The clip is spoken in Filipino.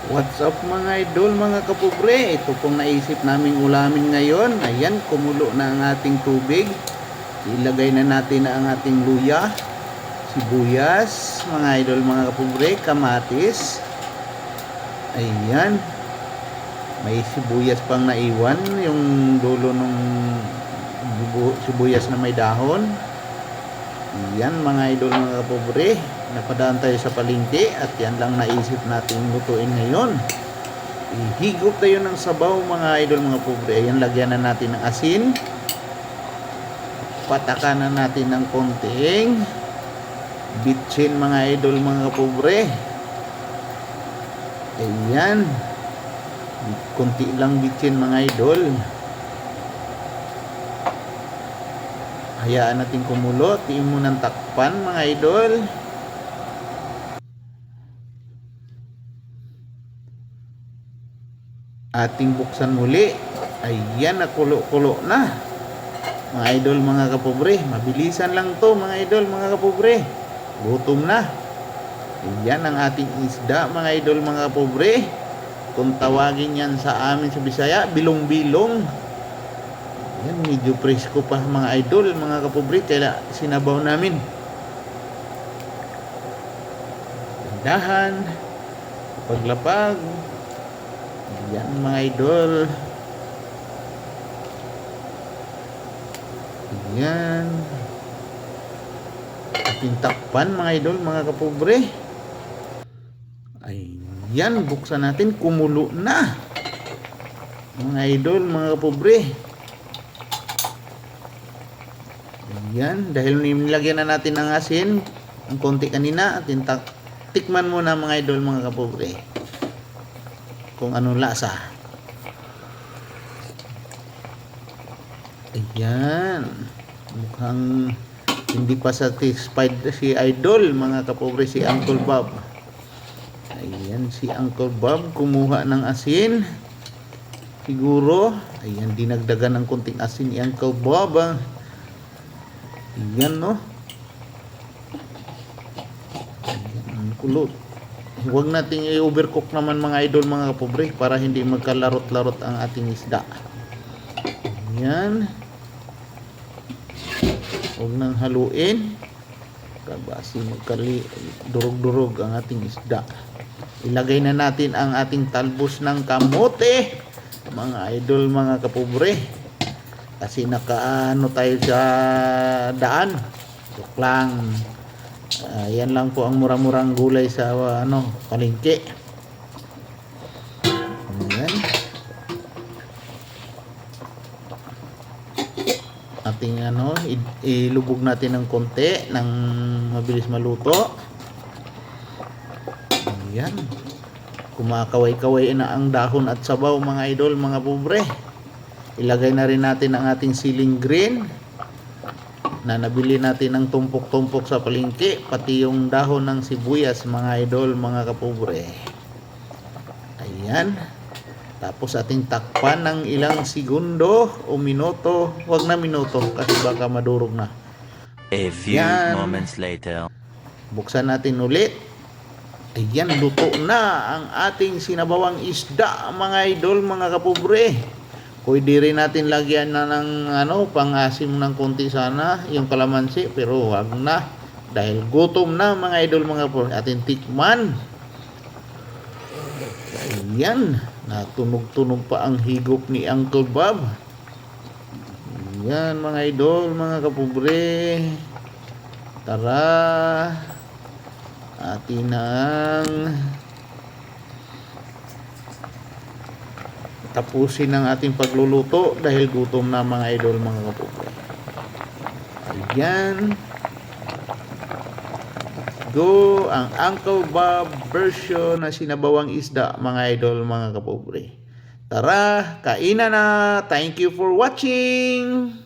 What's up mga idol, mga kapobre? Ito pong naisip naming ulamin ngayon. Ayan, kumulo na ang ating tubig. Ilagay na natin na ang ating luya, sibuyas, mga idol, mga kapobre, kamatis. Ayan, may sibuyas pang naiwan, yung dulo ng sibuyas na may dahon. Yan mga idol, mga kapobre, napadaan tayo sa palengke at yan lang naisip natin lutuin ngayon. Ihigop tayo ng sabaw mga idol, mga pobre. Ayan, lagyan na natin ng asin, patakan na natin ng konting bitchin mga idol, mga pobre. Ayan, konti lang bitchin mga idol. Hayaan natin kumulo. Tiin mo ng takpan mga idol. Ating buksan muli. Ayan, nakulo-kulo na mga idol, mga kapobre. Mabilisan lang to mga idol, mga kapobre. Gutom na. Ayan ang ating isda mga idol, mga kapobre. Kung tawagin yan sa amin sa Bisaya, bilong-bilong. Yan, medyo presko pa mga idol, mga kapobre, kaya sinabaw namin. Dahan, paglapag. Yan mga idol. Yan. Ating takpan mga idol, mga kapobre. Ayan, buksan natin, kumulo na mga idol, mga kapobre. Yan, dahil nilagyan na natin ng asin ang konti kanina, atin tikman muna mga idol, mga kapobre, kung anong lasa. Ayan, mukhang hindi pa satisfied si idol, mga kapobre, si Uncle Bob. Ayan, si Uncle Bob kumuha ng asin siguro. Ayan, dinagdagan ng konting asin ni Uncle Bob. Ayan, no? Ayan, kulot. Huwag nating i-overcook naman mga idol, mga kapobre, para hindi magkalarot-larot ang ating isda. Ayan. Huwag nang haluin kabasi durog-durog ang ating isda. Ilagay na natin ang ating talbos ng kamote mga idol, mga kapobre, kasi nakaano tayo sa daan. Joke lang. Yan lang po ang mura-murang gulay sa palengke. Ayan. Ating ilubog natin ng konti nang mabilis maluto. Ayan. Kumakaway-kaway na ang dahon at sabaw mga idol, mga pobre. Ilagay na rin natin ang ating siling green na nabili natin ng tumpok-tumpok sa palengke, pati yung dahon ng sibuyas mga idol, mga kapobre. Ayan. Tapos ating takpan ng ilang segundo o minuto. Huwag na minuto kasi baka madurog na. A few moments later. Buksan natin ulit. Ayan, luto na ang ating sinabawang isda mga idol, mga kapobre. Pwede rin natin lagyan na ng pang-asim ng konti sana yung kalamansi, pero wag na dahil gutom na mga idol, mga kapobre. Ating tikman. Ayan, natunog-tunog pa ang higop ni Uncle Bob. Ayan mga idol, mga kapobre. Tara, atin ang tapusin ang ating pagluluto dahil gutom na mga idol, mga kapobre. Ayan, go ang Uncle Bob version na sinabawang isda mga idol, mga kapobre. Tara, kainan na. Thank you for watching.